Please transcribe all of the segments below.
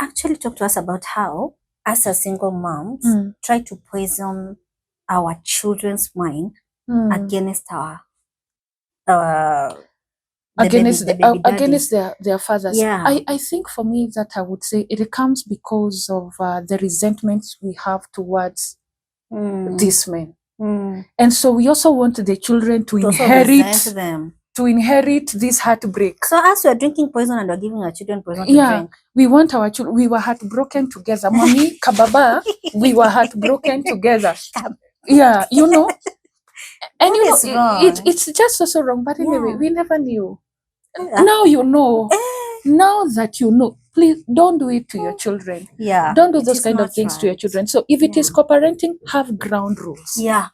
actually talk to us about how, as a single moms, try to poison our children's mind against our against against their fathers. Yeah. I think for me that I would say it comes because of the resentment we have towards these men. And so we also want the children to inherit this heartbreak. So as we are drinking poison and we're giving our children poison to drink. We want our children. We were heartbroken together. Mommy, Kababa, we were heartbroken together. Yeah, you know. And you know, it's just also wrong. But anyway, we never knew. Now you know. Now that you know, please don't do it to your children. Yeah. Don't do those kind of things to your children. So if it is co-parenting, have ground rules. Yeah.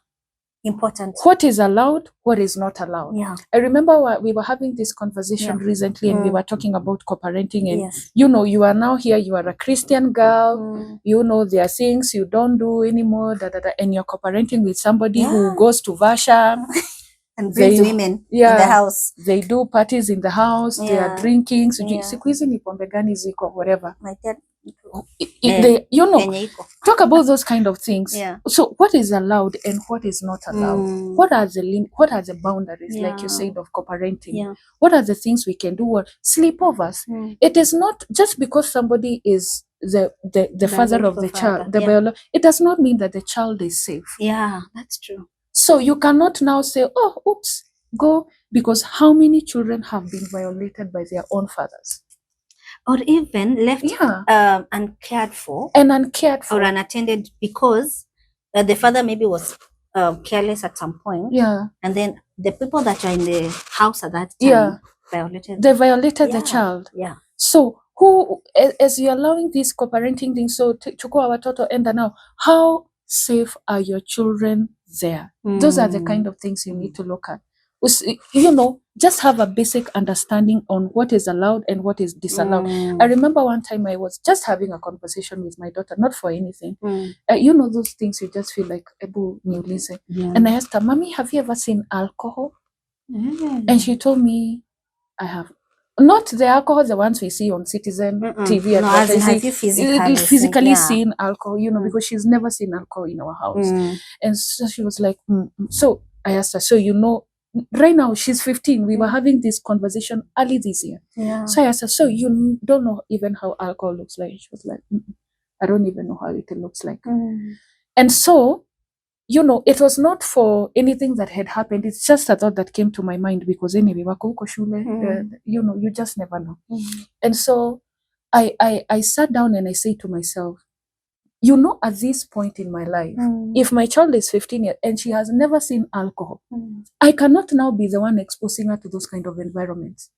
Important. What is allowed, what is not allowed. Yeah. I remember we were having this conversation recently, and we were talking about co-parenting, and you know, you are now here, you are a Christian girl, you know, there are things you don't do anymore, and you're co-parenting with somebody who goes to Vasha and brings women in the house. They do parties in the house, they are drinking, siku hizi ni pombe gani ziko, whatever. You know, talk about those kind of things. So what is allowed and what is not allowed? What are the boundaries, like you said, of co-parenting? What are the things we can do? Or sleepovers? It is not just because somebody is the father of the child, it does not mean that the child is safe. Yeah, that's true. So you cannot now say, oh, oops, go, because how many children have been violated by their own fathers? Or even left uncared for. Or unattended because the father maybe was careless at some point. Yeah. And then the people that are in the house at that time violated. They violated the child. Yeah. So who, as you're allowing this co-parenting thing, so chukua watoto enda now, how safe are your children there? Those are the kind of things you need to look at. You know, just have a basic understanding on what is allowed and what is disallowed. I remember one time I was just having a conversation with my daughter, not for anything. You know, those things you just feel like, Ebu niulize. And I asked her, Mommy, have you ever seen alcohol? And she told me, I have. Not the alcohol, the ones we see on Citizen TV. No, as in, have you physically seen alcohol, you know, because she's never seen alcohol in our house. And so she was like, So I asked her, so you know, right now she's 15. We were having this conversation early this year. Yeah. So I asked her, so you don't know even how alcohol looks like? She was like, I don't even know how it looks like. And so, you know, it was not for anything that had happened. It's just a thought that came to my mind because anyway, wako huko shule, you know, you just never know. And so I sat down and I said to myself, you know, at this point in my life, if my child is 15 years and she has never seen alcohol, I cannot now be the one exposing her to those kind of environments.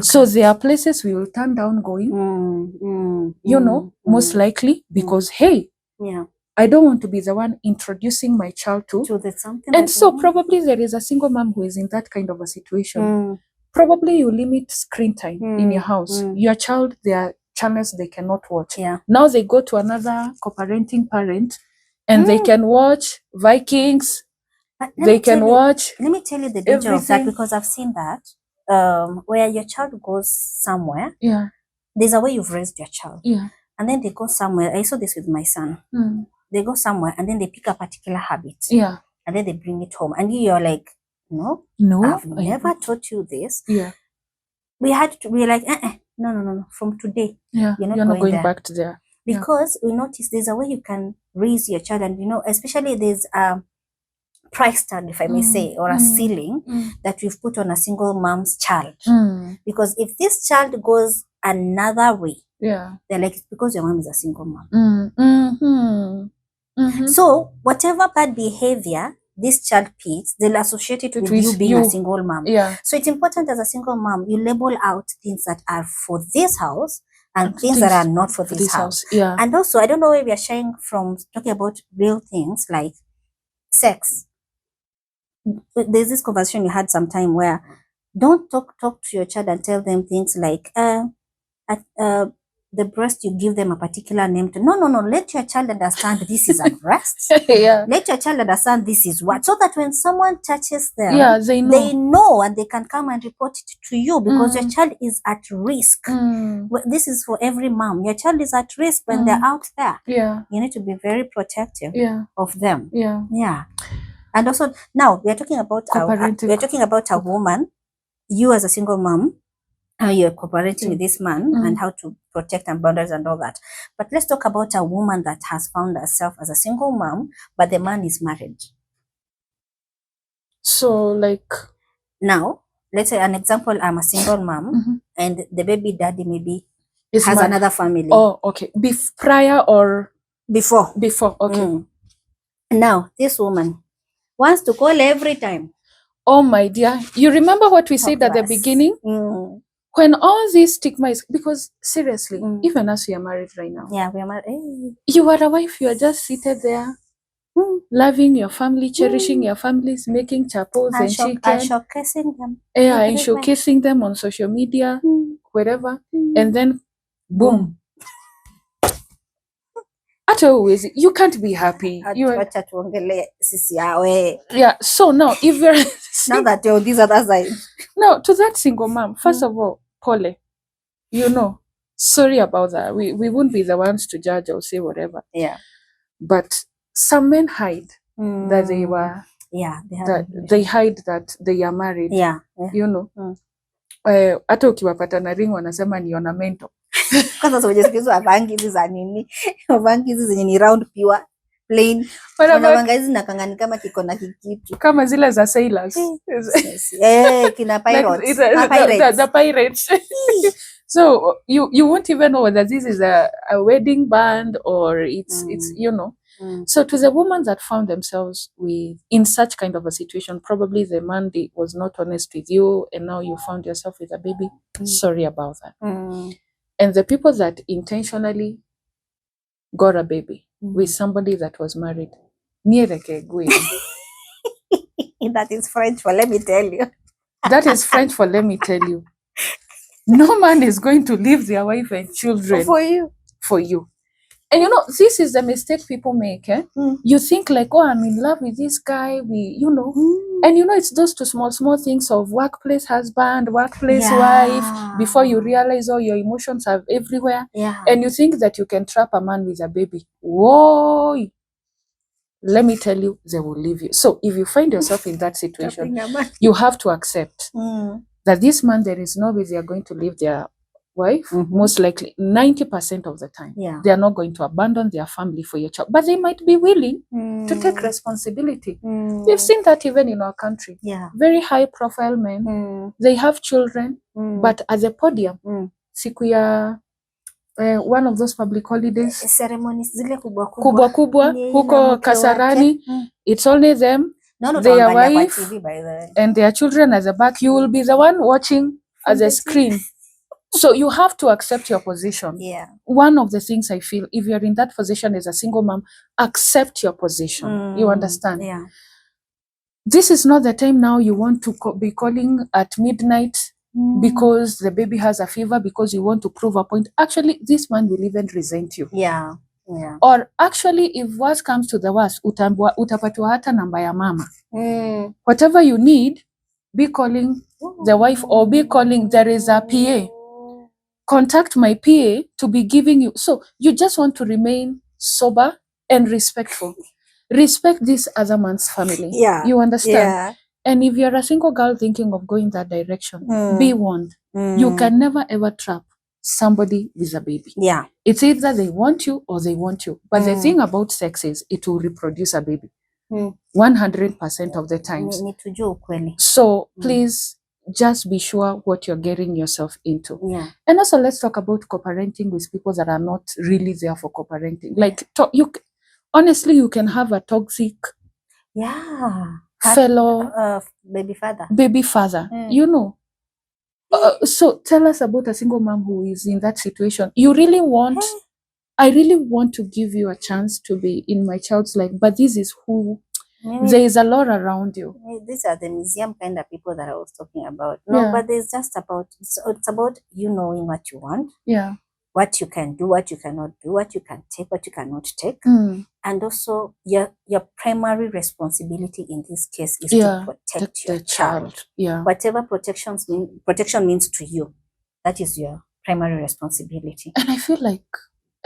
So there are places we will turn down going, you know, most likely because, hey, I don't want to be the one introducing my child to something. And so probably there is a single mom who is in that kind of a situation. Probably you limit screen time in your house. Your child, there are channels they cannot watch. Now they go to another co-parenting parent and they can watch Vikings. They can watch. Let me tell you the danger of that, because I've seen that where your child goes somewhere. There's a way you've raised your child. And then they go somewhere. I saw this with my son. They go somewhere and then they pick a particular habit. And then they bring it home. And you're like, no, I've never taught you this. We were like, no. From today, you're not going back to there. Because we noticed there's a way you can raise your child. And, you know, especially there's a price tag, if I may say, or a ceiling that we've put on a single mom's child. Because if this child goes another way, they're like, it's because your mom is a single mom. So whatever bad behavior this child picks, they'll associate it with you being a single mom. So it's important as a single mom, you label out things that are for this house and things that are not for this house. And also, I don't know where we are shying from talking about real things like sex. There's this conversation you had sometime where don't talk to your child and tell them things like, the breast, you give them a particular name to, no, let your child understand this is a breast. Yeah. Let your child understand this is what, so that when someone touches them, yeah, they know. And they can come and report it to you, because your child is at risk. This is for every mom. Your child is at risk when they're out there. Yeah. You need to be very protective of them. Yeah. Yeah. And also, now we're talking about a woman, you as a single mom, how you're cooperating with this man and how to protect and boundaries and all that. But let's talk about a woman that has found herself as a single mom, but the man is married. So, like, now, let's say an example, I'm a single mom and the baby daddy maybe has another family. Oh, okay. Prior or before? Before, okay. Now, this woman wants to call every time. Oh, my dear. You remember what we said at the beginning? When all this stigma is, because seriously, even as we are married right now. Yeah, we are married. You are a wife, you are just seated there, loving your family, cherishing your families, making chapos and chicken. And showcasing them. Yeah, and showcasing them on social media, wherever. And then, boom. At always, you can't be happy. Yeah, so now, if you're... now that you're this other side. No, to that single mom, first of all, Pole, sorry about that. We won't be the ones to judge or say whatever. Yeah. But some men hide that they were... Yeah, they hide that they are married. Yeah. Hata ukiwapata na ring wanasema ni ornamental. Kwanza siwajesikizo avangi hizi za nini? Avangi hizi zenye ni round pure plain. Wanavanga hizi nakangani kama kiko na kikitu. Kama zile za sailors. Kina pirates. Like the pirates. So you won't even know whether this is a wedding band or it's So to the women that found themselves in such kind of a situation, probably the man was not honest with you and now you found yourself with a baby. Sorry about that. And the people that intentionally got a baby with somebody that was married, that is French for let me tell you. That is French for let me tell you. No man is going to leave their wife and children for you. And this is the mistake people make. You think like, oh, I'm in love with this guy. And it's those two small things of workplace husband, workplace wife, before you realize all your emotions are everywhere. Yeah. And you think that you can trap a man with a baby. Whoa! Let me tell you, they will leave you. So if you find yourself in that situation, you have to accept that this man, there is no way they are going to leave their wife. Most likely 90% of the time they are not going to abandon their family for your child, but they might be willing to take responsibility. We've seen that even in our country. Very high profile men, they have children, but at the podium, siku ya one of those public holidays, ceremonies zile kubwa huko Kasarani, it's only them, their wife and their children at the back. You will be the one watching at the screen. So you have to accept your position. One of the things I feel, if you're in that position as a single mom, accept your position. You understand? This is not the time now you want to be calling at midnight because the baby has a fever, because you want to prove a point. Actually, this man will even resent you. Or actually, if worse comes to the worst, utapatiwa hata namba ya mama. Whatever you need, be calling the wife or be calling, there is a PA. Contact my PA to be giving you. So you just want to remain sober and respectful. Respect this other man's family. You understand? And if you're a single girl thinking of going that direction, be warned. You can never ever trap somebody with a baby. It's either they want you or they want you. But the thing about sex is it will reproduce a baby 100% of the times. So please just be sure what you're getting yourself into. And also let's talk about co-parenting with people that are not really there for co-parenting. Like honestly, you can have a toxic fellow baby father. So tell us about a single mom who is in that situation. I really want to give you a chance to be in my child's life, but this is who... There is a lot around you. These are the museum kind of people that I was talking about. But there's just about, it's about you knowing what you want. what you can do, what you cannot do, what you can take, what you cannot take. And also your primary responsibility in this case is to protect your child. Yeah. Whatever protection means to you, that is your primary responsibility. And I feel like,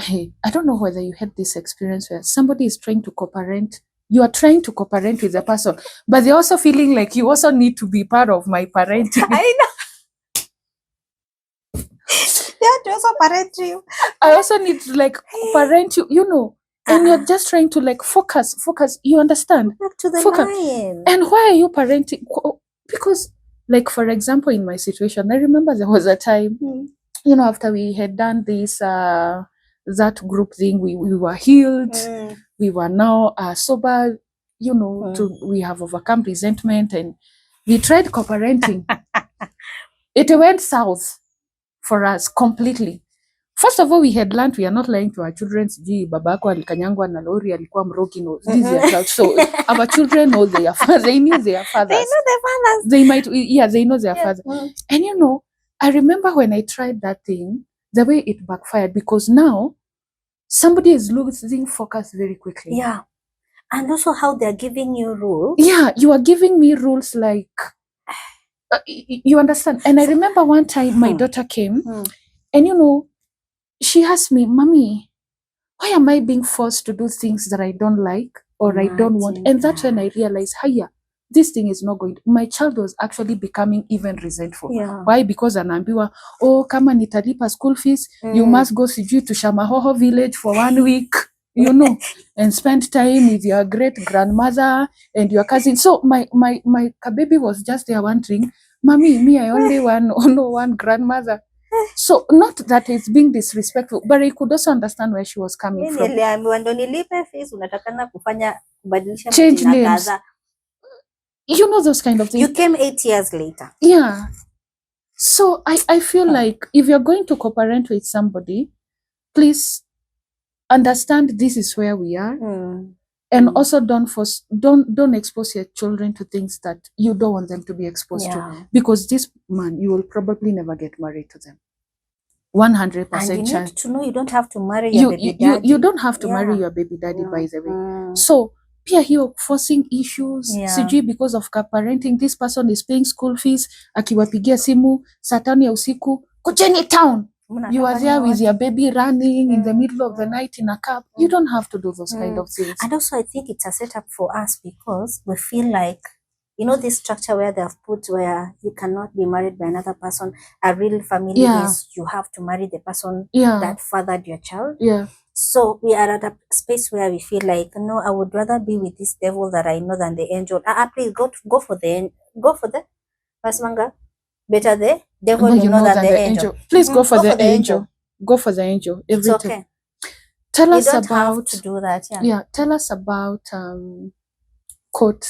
hey, I don't know whether you had this experience where somebody is trying to co-parent. You are trying to co-parent with the person, but they're also feeling like you also need to be part of my parenting. I know. They have to also parent you. I also need to like parent you, you know, and you're just trying to like focus. You understand? Back to the focus. line. And why are you parenting? Because, like, for example, in my situation, I remember there was a time, you know, after we had done this, that group thing, we were healed. We were now sober, you know, we have overcome resentment, and we tried co-parenting. It went south for us completely. First of all, we had learned we are not lying to our children. Babako alikanyangwa na lori, alikuwa mroki, no. These are child. So our children know their fathers. They knew their fathers. They know their fathers. They might, they know their fathers. And you know, I remember when I tried that thing, the way it backfired, because now somebody is losing focus very quickly. Yeah. And also how they're giving you rules. Yeah, you are giving me rules like, you understand? And I remember one time my daughter came and, you know, she asked me, Mommy, why am I being forced to do things that I don't like or I don't want? And that's when I realized, hiya, this thing is not going to. My child was actually becoming even resentful. Yeah. Why? Because anaambiwa, oh, kama nitalipa school fees, you must go sijui to Shamahoho village for 1 week, you know, and spend time with your great grandmother and your cousin. So my baby was just there wondering, Mommy, me, I only know one grandmother. So not that it's being disrespectful, but I could also understand where she was coming from. Change names. You know, those kind of things. You came 8 years later. Yeah. So I feel like if you're going to co-parent with somebody, please understand this is where we are. And also don't expose your children to things that you don't want them to be exposed to. Because this man, you will probably never get married to them. 100% chance. And you need to know you don't have to marry your baby daddy. You don't have to marry your baby daddy, by the way. So, pia hiyo forcing issues, sijui because of parenting, this person is paying school fees, akiwapigia simu, saa 5 ya usiku, kujeni town. You are there with your baby running in the middle of the night in a cab. You don't have to do those kind of things. And also I think it's a setup for us because we feel like, you know, this structure where they have put where you cannot be married by another person. A real family is you have to marry the person that fathered your child. Yeah. So we are at a space where we feel like, no, I would rather be with this devil that I know than the angel. Please go for the Pasmanga. Better the devil you know than the angel. Please go for the angel. Go for the angel. It's okay. Tell us about have to do that. Yeah. Tell us about court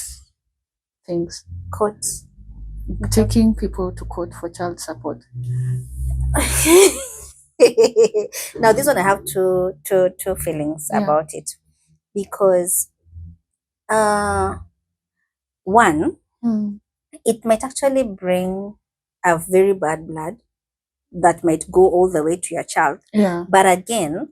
things. Courts. Taking people to court for child support. Now this one I have two feelings about it, because one, it might actually bring a very bad blood that might go all the way to your child. Yeah. But again,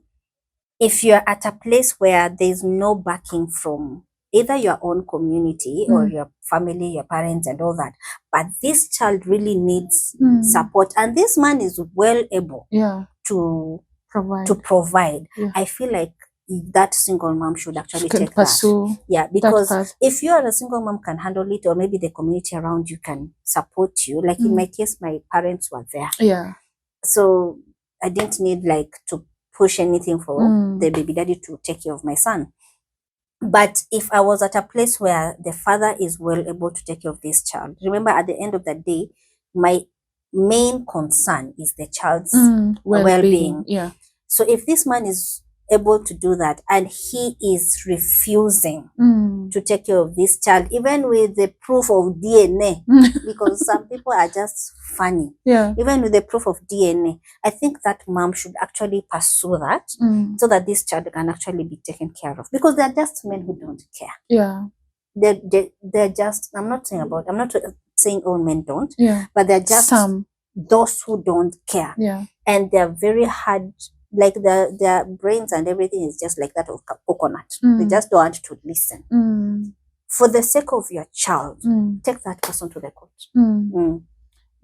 if you're at a place where there's no backing from either your own community or your family, your parents and all that, but this child really needs support, and this man is well able to provide. I feel like that single mom should actually take that. Yeah, because if you are a single mom can handle it, or maybe the community around you can support you. Like in my case, my parents were there. Yeah. So I didn't need like to push anything for the baby daddy to take care of my son. But if I was at a place where the father is well able to take care of this child, remember at the end of the day, my main concern is the child's well-being. Yeah. So if this man is able to do that and he is refusing to take care of this child, even with the proof of DNA, because some people are just funny. Yeah. Even with the proof of DNA, I think that mom should actually pursue that so that this child can actually be taken care of, because they're just men who don't care. Yeah. They're just, I'm not saying all men don't, but they're just some those who don't care. Yeah. and they're very hard, like their brains and everything is just like that of coconut. They just don't want to listen. For the sake of your child, take that person to the court.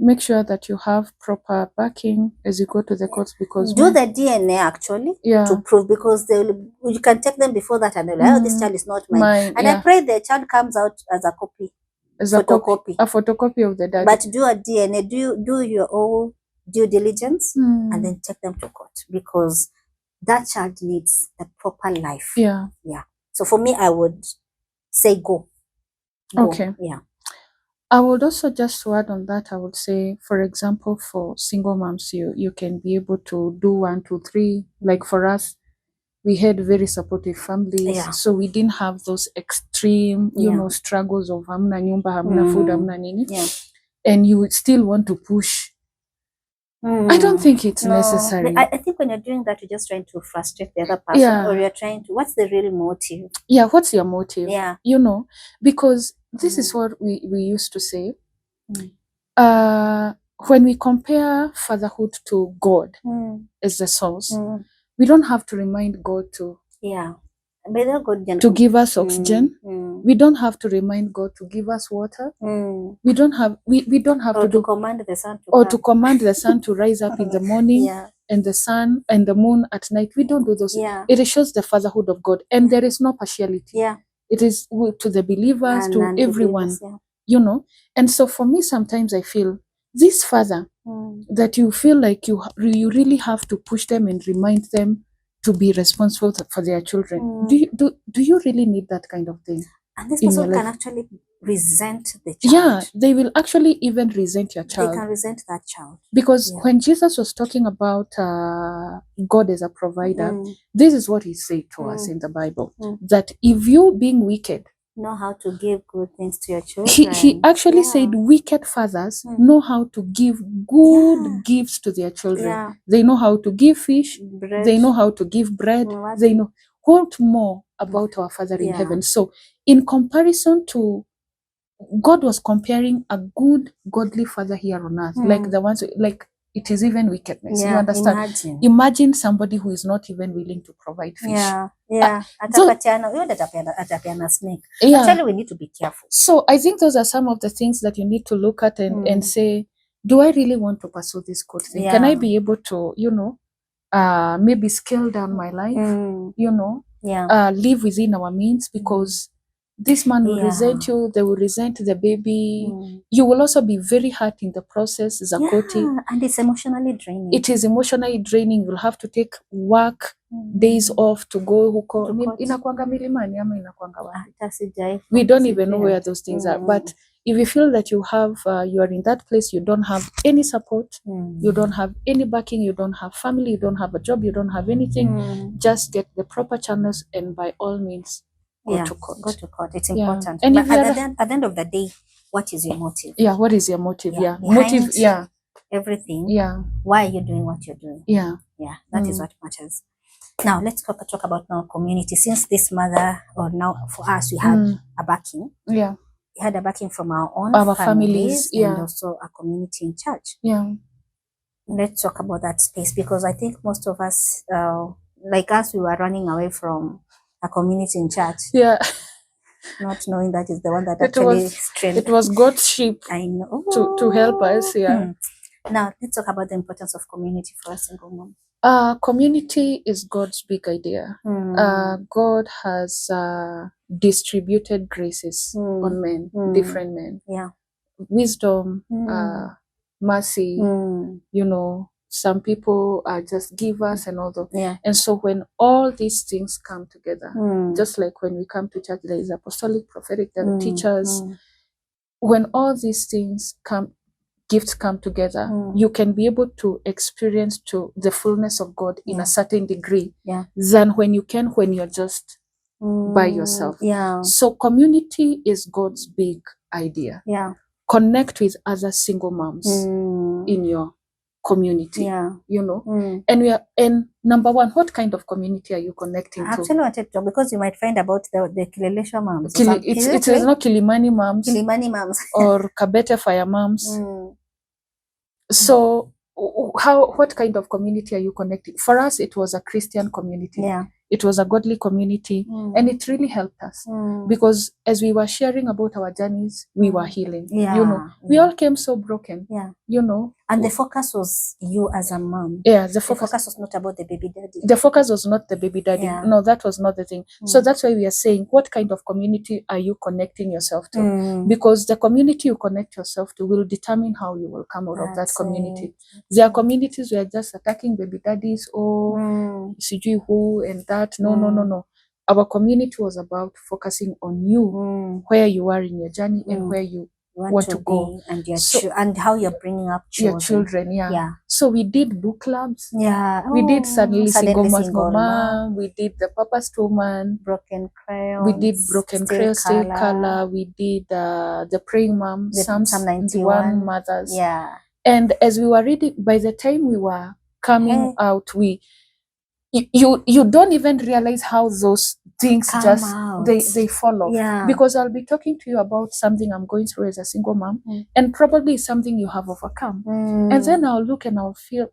Make sure that you have proper backing as you go to the courts, because do the DNA actually to prove, because you can take them before that and they're like, oh, this child is not mine. And I pray the child comes out as a copy, a photocopy of the dad. But do a DNA, do your own due diligence, and then take them to court, because that child needs a proper life. Yeah. So for me, I would say go. Okay. Yeah. I would also just to add on that, I would say, for example, for single moms, you can be able to do 1, 2, 3. Like for us, we had very supportive families, so we didn't have those extreme, struggles of hamna nyumba, hamna food, hamna nini. And you would still want to push. I don't think it's necessary. I think when you're doing that, you're just trying to frustrate the other person, or you're trying to, what's the real motive? Yeah, what's your motive? Yeah. Because this is what we used to say. When we compare fatherhood to God as the source, we don't have to remind God to give us oxygen. We don't have to remind God to give us water. We don't have to command the sun to command the sun to rise up in the morning and the sun and the moon at night. We don't do those. It shows the fatherhood of God, and there is no partiality. It is to the believers, and to everyone, And so for me, sometimes I feel this father that you feel like you really have to push them and remind them to be responsible for their children. Do you really need that kind of thing? And this person can actually resent the child. Yeah, they will actually even resent your child. They can resent that child. Because when Jesus was talking about God as a provider, this is what he said to us in the Bible, that if you, being wicked, know how to give good things to your children. He actually said wicked fathers know how to give good gifts to their children. They know how to give fish, bread. They know how to give bread. They know what more about our Father in heaven. So in comparison to, God was comparing a good godly father here on earth, like the ones, like it is even wickedness. You understand? Imagine somebody who is not even willing to provide fish. Snake. Actually, we need to be careful. So I think those are some of the things that you need to look at and say, do I really want to pursue this good thing? Can I be able to, maybe scale down my life, live within our means? Because this man will resent you, they will resent the baby. You will also be very hurt in the process, Zakoti. And it's emotionally draining. It is emotionally draining. You'll have to take work days off to go huko. Inakuanga milimani ama inakuanga wapi? We don't even know where those things are. But if you feel that you have, you are in that place, you don't have any support, you don't have any backing, you don't have family, you don't have a job, you don't have anything, just get the proper channels and by all means, go to court. Go to court. It's important. And but at the end of the day, what is your motive? Yeah, what is your motive? Motive, everything. Why are you doing what you're doing? That is what matters. Now, let's talk about our community. Since this mother, or now for us, we had a backing. We had a backing from our families and also a community in church. Let's talk about that space, because I think most of us, like us, we were running away from a community in church. Not knowing that is the one that actually strengthened. It was God's sheep. I know. To help us. Now, let's talk about the importance of community for a single mom. Community is God's big idea. God has distributed graces on men, different men. Wisdom, mercy, some people are just givers and all that. And so when all these things come together, just like when we come to church, there is apostolic, prophetic, there are teachers. When all these things gifts come together, you can be able to experience to the fullness of God in a certain degree than when you're just by yourself. So community is God's big idea. Connect with other single moms in your community, and number one, what kind of community are you connecting to? Actually, I wanted to, because you might find about the Kilelesha moms. It is not Kilimani moms or Kabete fire moms. So what kind of community are you connecting? For us, it was a Christian community. Yeah. It was a godly community, and it really helped us because as we were sharing about our journeys, we were healing. Yeah. You know, we all came so broken. Yeah. You know, and the focus was you as a mom. Yeah, the focus was not about the baby daddy. The focus was not the baby daddy. Yeah. No, that was not the thing. So that's why we are saying, what kind of community are you connecting yourself to? Because the community you connect yourself to will determine how you will come out of that community. There are communities where just attacking baby daddies or sijui who and that. No. Our community was about focusing on you, where you are in your journey and where you want to go, and and how you're bringing up your children. Yeah. So we did book clubs. Yeah. We did Suddenly Single Mom. We did The Purposed Woman. Broken Crayons. We did Broken Crayons, Still Color. We did The Praying Mom, Psalm 91 Mothers. Yeah. And as we were reading, by the time we were coming out, you don't even realize how those things they follow. Yeah. Because I'll be talking to you about something I'm going through as a single mom, and probably something you have overcome. And then I'll look and I'll feel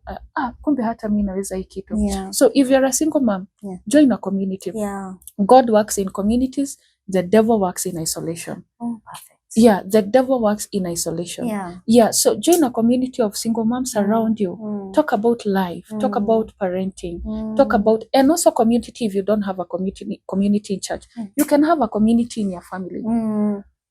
kumbe hata mimi naweza hii kitu. Yeah. So if you're a single mom, join a community. Yeah. God works in communities, the devil works in isolation. Oh, perfect. Yeah, the devil works in isolation. Yeah. So join a community of single moms around you. Talk about life, talk about parenting, talk about, and also community. If you don't have a community in church, you can have a community in your family.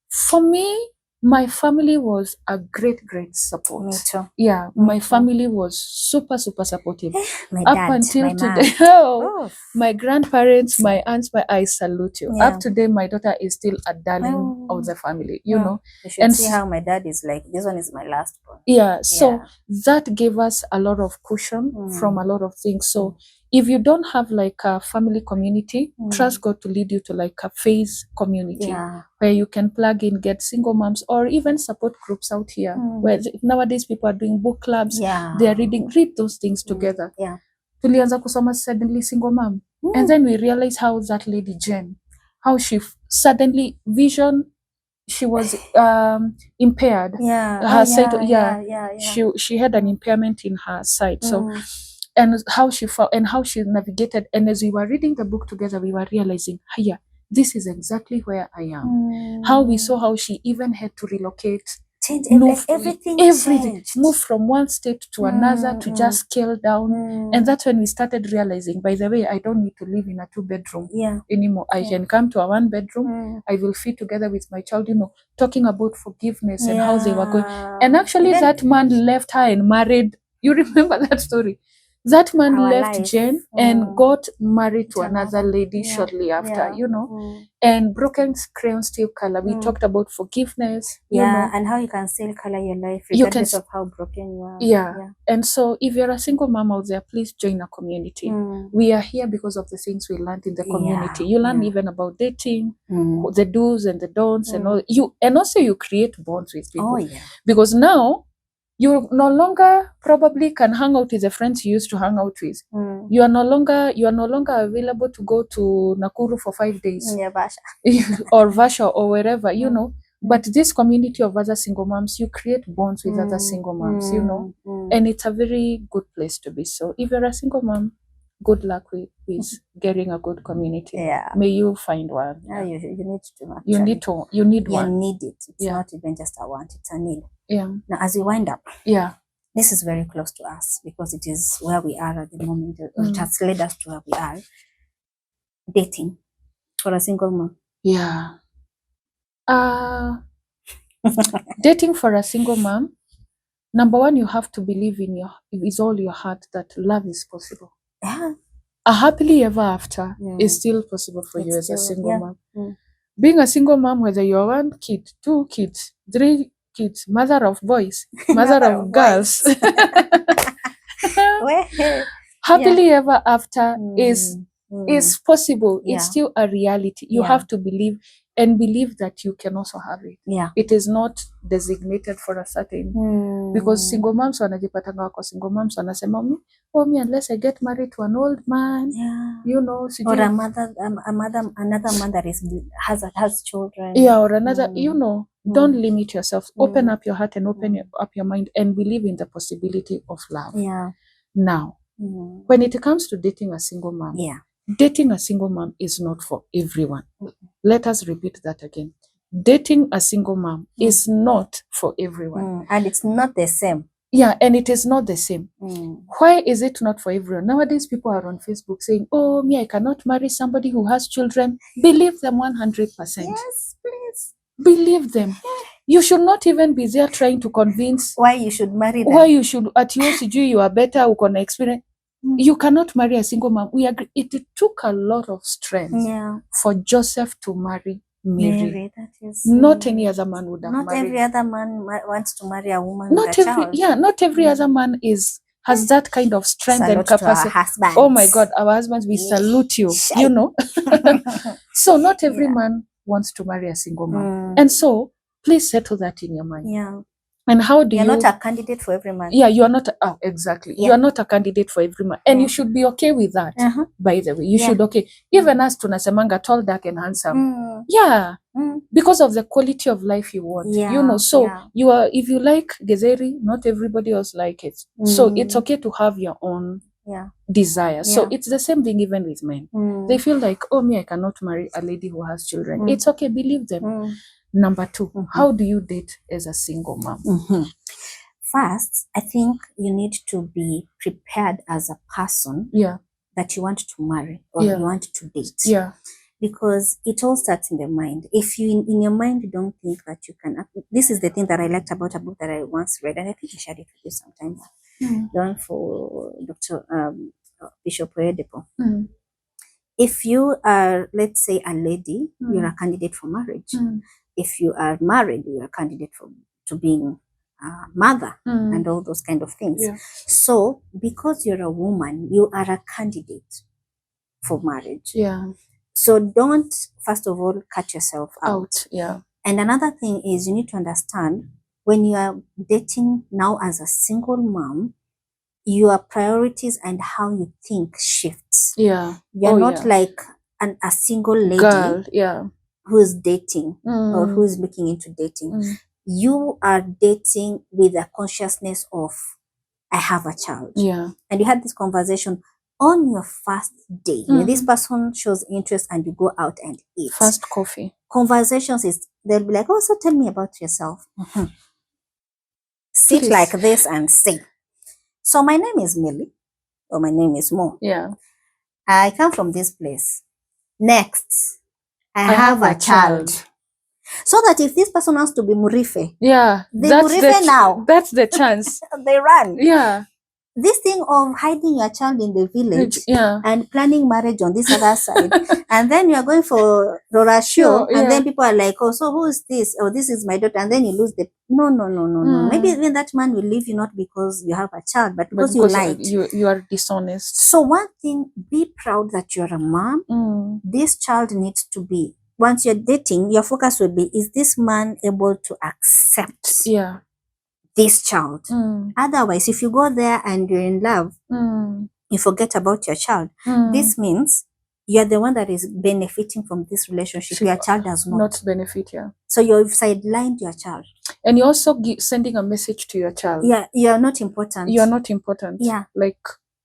For me, my family was a great support. Me too. Yeah, my family was super supportive. My Up dad, until my today, my grandparents, my aunts, I salute you. Up to today, my daughter is still a darling of the family, you know. You should see how my dad is like, this one is my last born. Yeah, so that gave us a lot of cushion from a lot of things. So if you don't have like a family community, trust God to lead you to like a faith community where you can plug in, get single moms or even support groups out here where nowadays people are doing book clubs. They are read those things together. Tulianza kusoma Suddenly Single Mom. And then we realized how that lady Jen, how she suddenly vision, she was impaired. Her sight, she had an impairment in her sight. So and how she found and how she navigated. And as we were reading the book together, we were realizing, this is exactly where I am. How we saw how she even had to relocate, everything move from one state to another to just scale down. And that's when we started realizing, by the way, I don't need to live in a 2-bedroom anymore. I can come to a 1-bedroom. I will fit together with my child, you know, talking about forgiveness and how they were going. And actually that man left her and married. You remember that story? That man left Jen and got married to another lady shortly after, you know. And Broken Crayons, Still Color. We talked about forgiveness. You know, and how you can still color your life regardless of how broken you are. Yeah. And so if you're a single mom out there, please join a community. We are here because of the things we learned in the community. You learn even about dating, the do's and the don'ts and all. And also you create bonds with people. Because now you no longer probably can hang out with the friends you used to hang out with. You are no longer available to go to Nakuru for 5 days. Or Vasha or wherever, you know. But this community of other single moms, you create bonds with other single moms, you know. And it's a very good place to be. So if you're a single mom, good luck with getting a good community. May you find one. You need to. Actually. You need one. You need it. It's not even just a want, it's a need. Now, as we wind up, this is very close to us because it is where we are at the moment. It has led us to where we are. Dating for a single mom. Dating for a single mom. Number one, you have to believe with all your heart that love is possible. A happily ever after is still possible for you as a single mom. Being a single mom, whether you're 1 kid, 2 kids, 3 kids, mother of boys, mother of girls, happily ever after is possible. It's still a reality. You have to believe that you can also have it. It is not designated for a certain because single moms wanajipatanga wako single moms wanasema me unless I get married to an old man, you know, or another man that has children, or another, you know, Don't limit yourself. Open up your heart and open up your mind and believe in the possibility of love. Yeah. Now, when it comes to dating a single mom, dating a single mom is not for everyone. Let us repeat that again. Dating a single mom is not for everyone. And it's not the same. Yeah, and it is not the same. Why is it not for everyone? Nowadays, people are on Facebook saying, oh, me, I cannot marry somebody who has children. Believe them 100%. Yes, please. Believe them. You should not even be there trying to convince why you should marry them. Why you should, at you are better, uko na experience. You cannot marry a single mom. We agree. It took a lot of strength for Joseph to marry Mary. That is, not any other man would have not married. Not every other man wants to marry a woman not with a child. Yeah, not every other man has that kind of strength salute and capacity. To our husbands. Oh my God, our husbands, we salute you. You know. So not every man wants to marry a single mom. And so please settle that in your mind. Yeah. And how do You're not a candidate for every man. Yeah, you are not. Exactly. You are not a candidate for every man. And you should be okay with that, by the way. You should okay. Even as tunasemanga tall, dark and handsome. Yeah. Because of the quality of life you want. You know, so you are, if you like Gezeri, not everybody else like it. So it's okay to have your own desire. So it's the same thing even with men. They feel like, oh, me, I cannot marry a lady who has children. It's okay, believe them. Number 2, how do you date as a single mom? First, I think you need to be prepared as a person that you want to marry or you want to date. Yeah. Because it all starts in the mind. If you, in your mind, you don't think that you can, this is the thing that I liked about a book that I once read, and I think I shared it with you sometimes. The one for Dr. Bishop Oyedepo. If you are, let's say, a lady, you're a candidate for marriage. If you are married, you're a candidate to being a mother and all those kind of things. Yeah. So, because you're a woman, you are a candidate for marriage. Yeah. So don't, first of all, cut yourself out. Yeah. And another thing is you need to understand when you are dating now as a single mom, your priorities and how you think shifts. Yeah. You're not like a single lady girl, who's dating or who's looking into dating. You are dating with a consciousness of, I have a child. Yeah. And you had this conversation on your first day. When this person shows interest and you go out and eat. First coffee. Conversations is, they'll be like, oh, so tell me about yourself. Sit like this and say, so my name is Millie, or my name is Mo. Yeah. I come from this place. Next, I have a child. So that if this person wants to be Murife, now. That's the chance. They run. Yeah. This thing of hiding your child in the village and planning marriage on this other side, and then you are going for Rorasho, and then people are like, oh, so who is this? Oh, this is my daughter, and then you lose the no. Maybe even that man will leave you not because you have a child, but because you lied. You are dishonest. So one thing, be proud that you're a mom. This child needs to be, once you're dating, your focus will be, is this man able to accept this child? Otherwise, if you go there and you're in love, you forget about your child. This means you're the one that is benefiting from this relationship. Your child does not benefit. So you've sidelined your child. And you're also sending a message to your child. Yeah, you're not important. You're not important. Yeah. Like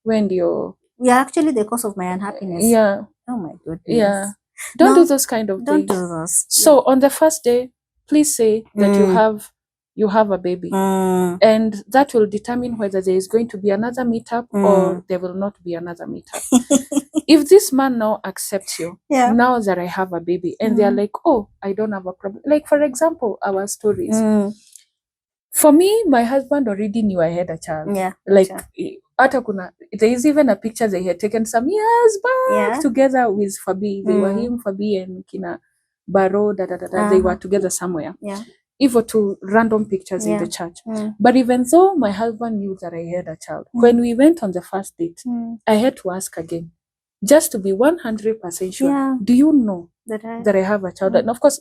when you're actually the cause of my unhappiness. Yeah. Oh my goodness. Yeah. Don't do those kind of things. Don't do those. So on the first day, please say that you have a baby, and that will determine whether there is going to be another meetup or there will not be another meetup. If this man now accepts you, now that I have a baby, and they're like, oh, I don't have a problem. Like, for example, our stories. For me, my husband already knew I had a child. Yeah. Like, there is even a picture they had taken some years back together with Fabi. They were him, Fabi, and Kina Baro, They were together somewhere. Yeah. Even to random pictures in the church. But even though my husband knew that I had a child, when we went on the first date, I had to ask again, just to be 100% sure. Do you know that I have a child? And of course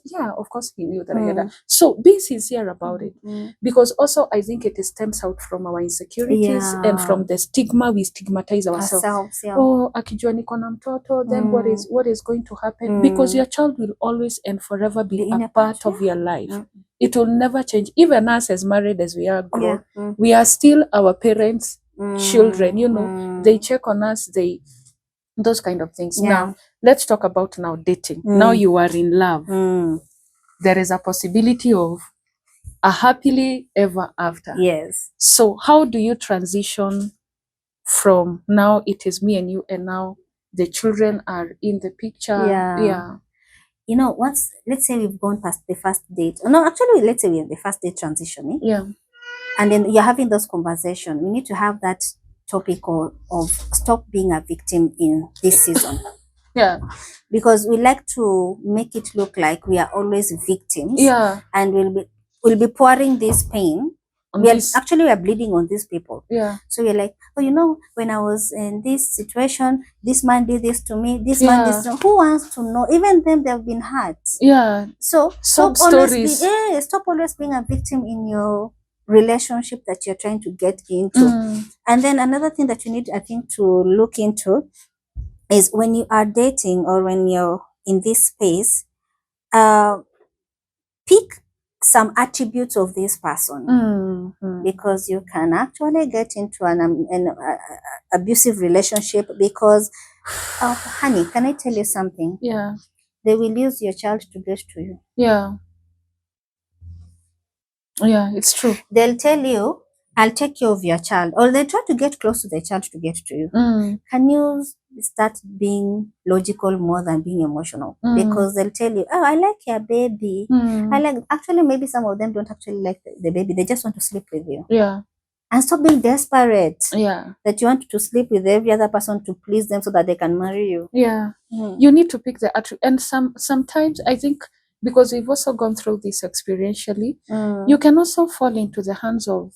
he knew that I had a. So be sincere about it, because also I think it stems out from our insecurities and from the stigma we stigmatize ourselves. Oh, akijua niko na mtoto, then what is going to happen? Because your child will always and forever be a part of your life. It will never change. Even us, as married as we are grown, Yeah. we are still our parents' children. You know, they check on us. Those kind of things. Yeah. Now, let's talk about now dating. Now you are in love. There is a possibility of a happily ever after. Yes. So how do you transition from now it is me and you, and now the children are in the picture? Yeah. You know, let's say we've gone past the first date. No, actually, let's say we're in the first date transitioning. Yeah. And then you're having those conversations. We need to have that topic of stop being a victim in this season. Yeah. Because we like to make it look like we are always victims. Yeah. And we'll be pouring this pain. We are bleeding on these people. Yeah. So you're like, oh, you know, when I was in this situation, this man did this to me, this man did this. Who wants to know? Even them, they've been hurt. Yeah. So stop always being a victim in your relationship that you're trying to get into. And then another thing that you need, I think, to look into is when you are dating or when you're in this space, pick some attributes of this person, because you can actually get into an abusive relationship because, honey, can I tell you something? Yeah. They will use your child to get to you. Yeah. Yeah, it's true. They'll tell you, I'll take care of your child, or they try to get close to the child to get to you. Can you start being logical more than being emotional? Because they'll tell you, oh, I like your baby. Actually, maybe some of them don't actually like the baby. They just want to sleep with you. Yeah. And stop being desperate. Yeah. That you want to sleep with every other person to please them so that they can marry you. Yeah. You need to pick the attribute. And sometimes I think, because we've also gone through this experientially, you can also fall into the hands of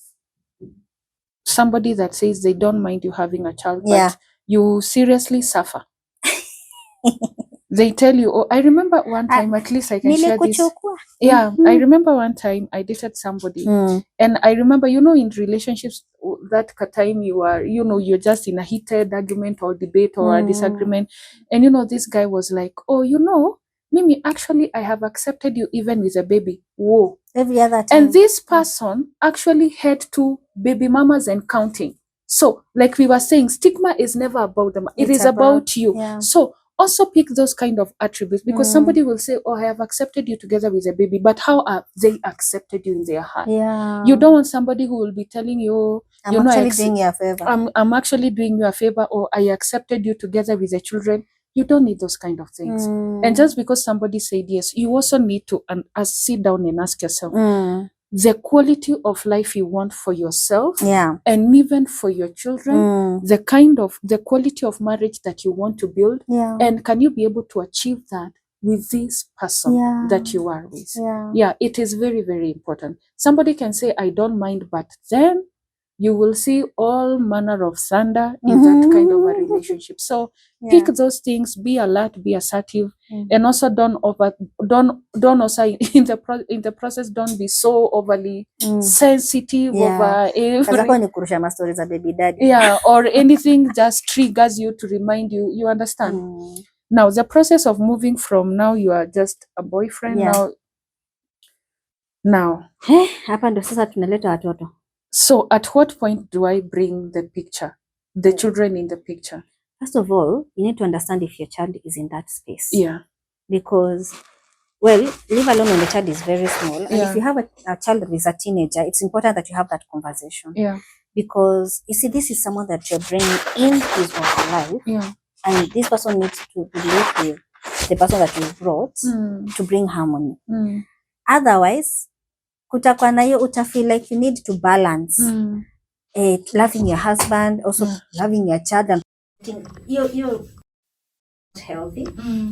somebody that says they don't mind you having a child, but you seriously suffer. They tell you, oh, I remember one time, at least I can share this. Yeah, I remember one time I dated somebody, and I remember, you know, in relationships, that time you are, you know, you're just in a heated argument or debate or a disagreement, and you know, this guy was like, oh, you know, Mimi, actually, I have accepted you even with a baby. Whoa. Every other time. And this person actually had 2 baby mamas and counting. So, like we were saying, stigma is never about them. It is about you. Yeah. So, also pick those kind of attributes, because somebody will say, oh, I have accepted you together with a baby, but how have they accepted you in their heart? Yeah. You don't want somebody who will be telling you, I'm actually doing you a favor. I'm actually doing you a favor, or I accepted you together with the children. You don't need those kind of things. And just because somebody said yes, you also need to sit down and ask yourself, the quality of life you want for yourself, and even for your children, the quality of marriage that you want to build, and can you be able to achieve that with this person that you are with? Yeah, it is very, very important. Somebody can say, I don't mind, but then you will see all manner of thunder in that kind of a relationship. So pick those things, be alert, be assertive, and also don't also in the process, don't be so overly sensitive over baby daddy. Yeah, or anything just triggers you to remind you. You understand? Now the process of moving from now you are just a boyfriend now. Hapa ndo sasa tunaleta watoto. So at what point do I bring the children in the picture? First of all, you need to understand if your child is in that space. Yeah. Because, well, leave alone when the child is very small. And if you have a child that is a teenager, it's important that you have that conversation. Yeah. Because, you see, this is someone that you're bringing in his or her life. Yeah. And this person needs to live with the person that you brought to bring harmony. Otherwise, kutakuwa na hiyo utafeel like you need to balance loving your husband, also loving your child, and you're healthy.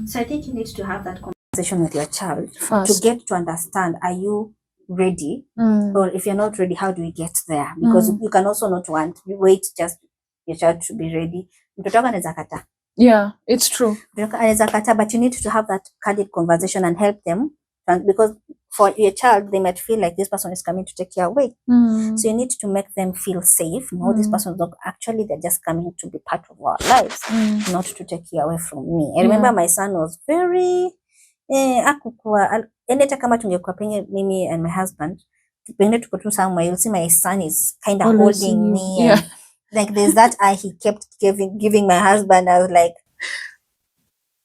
So I think you need to have that conversation with your child first, to get to understand, are you ready? Or if you're not ready, how do we get there? Because you can also not wait just your child to be ready. Yeah, it's true. But you need to have that candid conversation and help them, because for your child, they might feel like this person is coming to take you away. So you need to make them feel safe. No, this person is not actually, they're just coming to be part of our lives, not to take you away from me. I remember my son was very, Akukua hata kama tungekuwa penye mimi and my husband pengine tuko tu somewhere, you'll see my son is kind of Always holding you. me Yeah. and like there's that eye he kept giving my husband. I was like,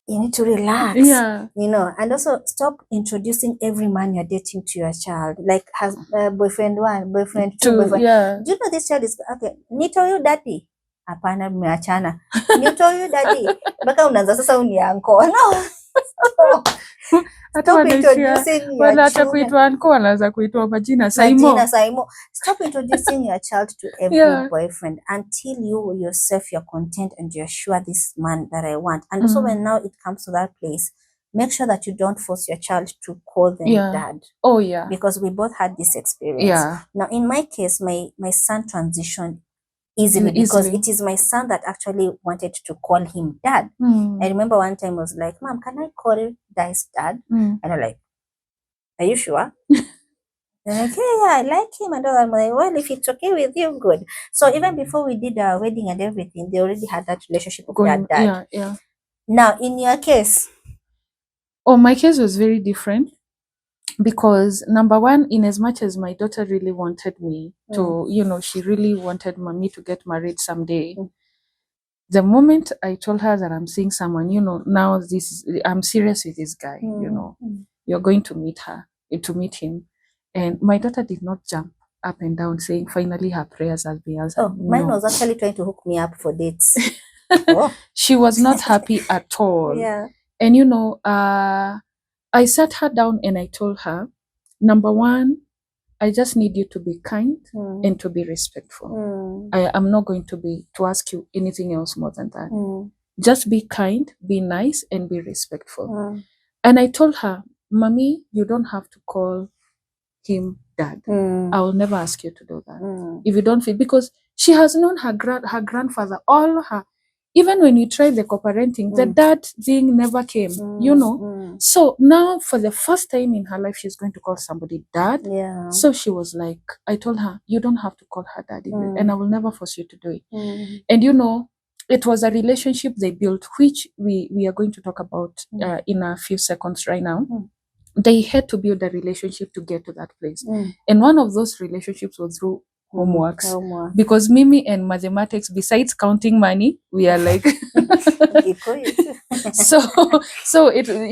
you need to relax. Yeah. You know, and also stop introducing every man you're dating to your child. Like has boyfriend one, boyfriend two, boyfriend. Yeah. Do you know this child is okay? Nito you daddy. Hapana, mmeachana. Nito you daddy. Mpaka unaanza sasa unianko. No. Stop introducing your wala children. kuitwa anko wanaanza kuitwa majina Saimo. Stop introducing your child to every Yeah. boyfriend until you yourself you're content and you're sure this man that I want. And also when now it comes to that place, make sure that you don't force your child to call them dad. Oh yeah. Because we both had this experience. Yeah. Now in my case, my son transitioned easily because it is my son that actually wanted to call him dad. I remember one time I was like, Mom, can I call Dice dad? And I'm like, are you sure? They're like, yeah, I like him. And all. I'm like, well, if it's okay with you, good. So even before we did our wedding and everything, they already had that relationship with their dad. Yeah. Now, in your case? Oh, my case was very different because number one, in as much as my daughter really wanted me to, she really wanted me to get married someday. The moment I told her that I'm seeing someone, now I'm serious with this guy, you're going to meet him. And my daughter did not jump up and down saying, finally her prayers have been answered. Oh, mine was actually trying to hook me up for dates. She was not happy at all. Yeah. And I sat her down and I told her, number one, I just need you to be kind and to be respectful. I am not going to ask you anything else more than that. Just be kind, be nice, and be respectful. And I told her, Mommy, you don't have to call him dad. I will never ask you to do that. If you don't feel, because she has known her grandfather, all her, even when we tried the co-parenting, the dad thing never came, So now for the first time in her life, she's going to call somebody dad. Yeah. So she was like, I told her, you don't have to call her daddy, and I will never force you to do it. And it was a relationship they built, which we are going to talk about in a few seconds right now. They had to build a relationship to get to that place. And one of those relationships was through homeworks. Because Mimi and mathematics, besides counting money, we are like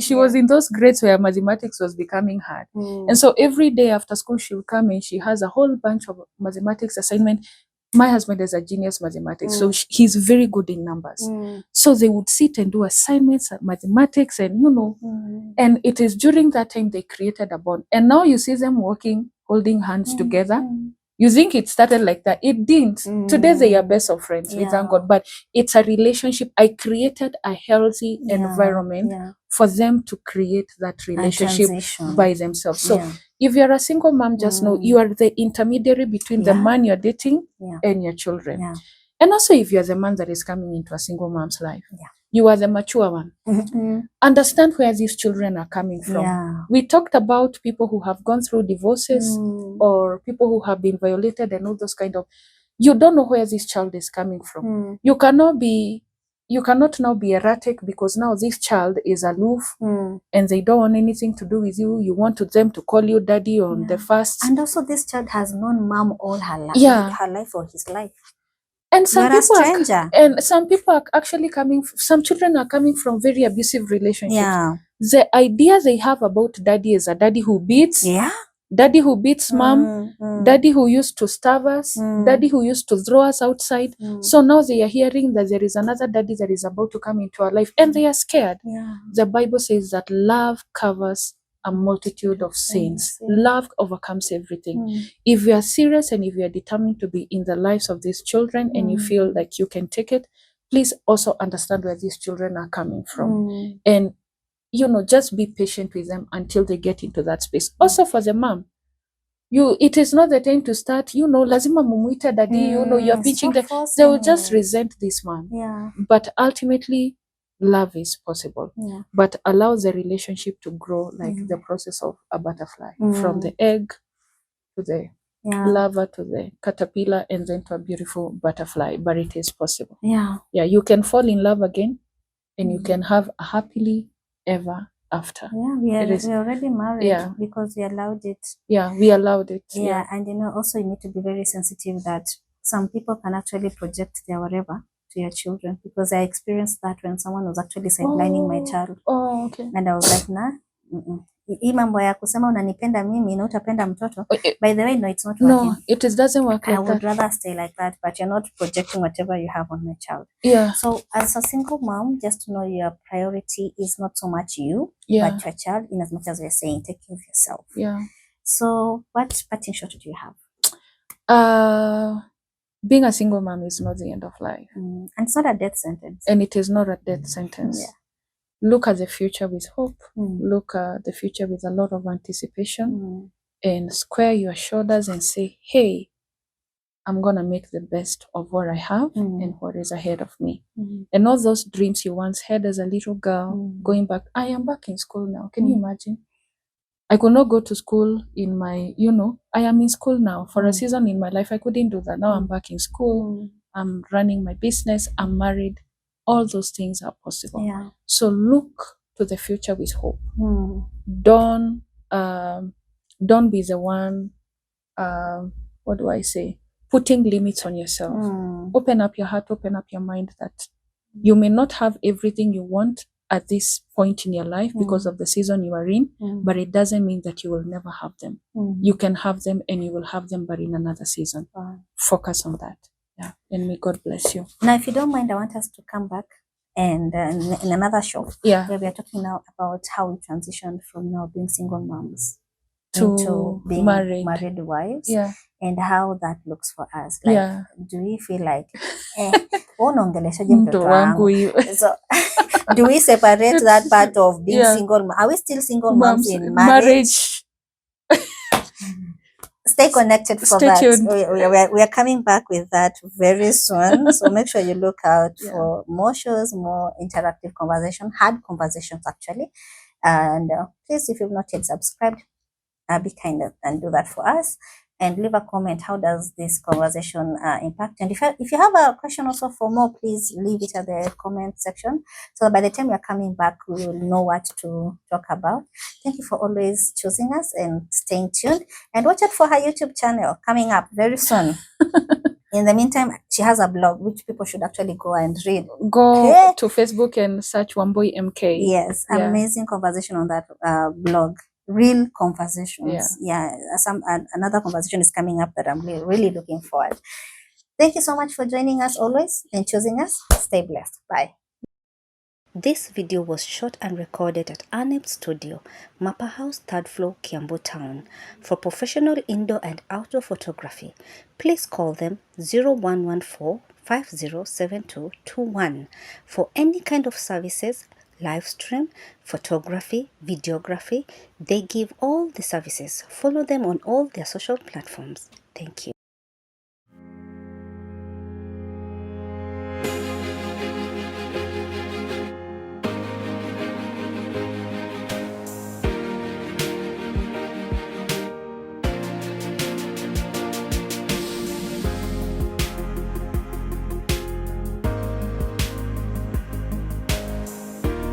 she was in those grades where mathematics was becoming hard. And so every day after school she will come and she has a whole bunch of mathematics assignment. My husband is a genius mathematics, so he's very good in numbers. So they would sit and do assignments at mathematics and and it is during that time they created a bond. And now you see them walking, holding hands together. You think it started like that. It didn't. Today they are best of friends, we thank God. But it's a relationship. I created a healthy environment for them to create that relationship by themselves. So if you're a single mom, just know you are the intermediary between the man you're dating and your children. And also if you're the man that is coming into a single mom's life, you are the mature one. Understand where these children are coming from. We talked about people who have gone through divorces or people who have been violated and all those kind of, you don't know where this child is coming from. You cannot now be erratic because now this child is aloof and they don't want anything to do with you. You want them to call you daddy on the first. And also this child has known mom all her life, her life or his life. And some people are actually some children are coming from very abusive relationships. The idea they have about daddy is a daddy who beats, daddy who beats mom, daddy who used to starve us, daddy who used to throw us outside. So now they are hearing that there is another daddy that is about to come into our life and they are scared. The Bible says that love covers a multitude of sins. Love overcomes everything. If you are serious and if you are determined to be in the lives of these children and you feel like you can take it, please also understand where these children are coming from. And just be patient with them until they get into that space. Also for the mom, it is not the time to start, lazima mumuita daddy, you're pitching them. They will just resent this man. But ultimately, love is possible. But allow the relationship to grow like the process of a butterfly, from the egg to the larva to the caterpillar and then to a beautiful butterfly. But it is possible. You can fall in love again and you can have a happily ever after. We're already married. Yeah. Because we allowed it. Yeah, we allowed it. Yeah, and also you need to be very sensitive that some people can actually project their whatever to your children, because I experienced that when someone was actually sidelining my child. Okay. And I was like, nah, hii mambo ya kusema unanipenda mimi na utapenda mtoto. By the way, no, it's not working. No, it doesn't work like that. I would rather stay like that, but you're not projecting whatever you have on my child. Yeah. So as a single mom, just to know your priority is not so much you, but your child, in as much as we're saying, take care of yourself. Yeah. So what parting shot do you have? Being a single mom is not the end of life. And it's not a death sentence. And it is not a death sentence. Yeah. Look at the future with hope. Look at the future with a lot of anticipation. And square your shoulders and say, hey, I'm going to make the best of what I have and what is ahead of me. And all those dreams you once had as a little girl, going back, I am back in school now. Can you imagine? I could not go to school in my, I am in school now. For a season in my life, I couldn't do that. Now I'm back in school. I'm running my business. I'm married. All those things are possible. Yeah. So look to the future with hope. Don't be the one, what do I say? Putting limits on yourself. Open up your heart, open up your mind that you may not have everything you want at this point in your life because of the season you are in, but it doesn't mean that you will never have them. You can have them and you will have them, but in another season. Focus on that. Yeah. And may God bless you. Now, if you don't mind, I want us to come back and in another show where we are talking now about how we transitioned from now being single moms into being married wives, and how that looks for us. Like, do we feel like, so do we separate that part of being single? Are we still single moms in marriage? Stay connected for that. Tuned. We are coming back with that very soon. So make sure you look out for more shows, more interactive conversation, hard conversations actually. And please, if you've not yet subscribed, be kind and do that for us. And leave a comment. How does this conversation impact? And if you have a question also for more, please leave it at the comment section. So by the time you're coming back, we will know what to talk about. Thank you for always choosing us and staying tuned. And watch out for her YouTube channel coming up very soon. In the meantime, she has a blog which people should actually go and read. Go to Facebook and search Wambui MK. Yes, amazing conversation on that blog. Real conversations. Another conversation is coming up that I'm really looking forward. Thank you so much for joining us always and choosing us. Stay blessed. Bye. This video was shot and recorded at Anep Studio, Mapa House, 3rd floor, Kiambu Town. For professional indoor and outdoor photography, please call them 0114 507221. For any kind of services, live stream, photography, videography, they give all the services. Follow them on all their social platforms. Thank you.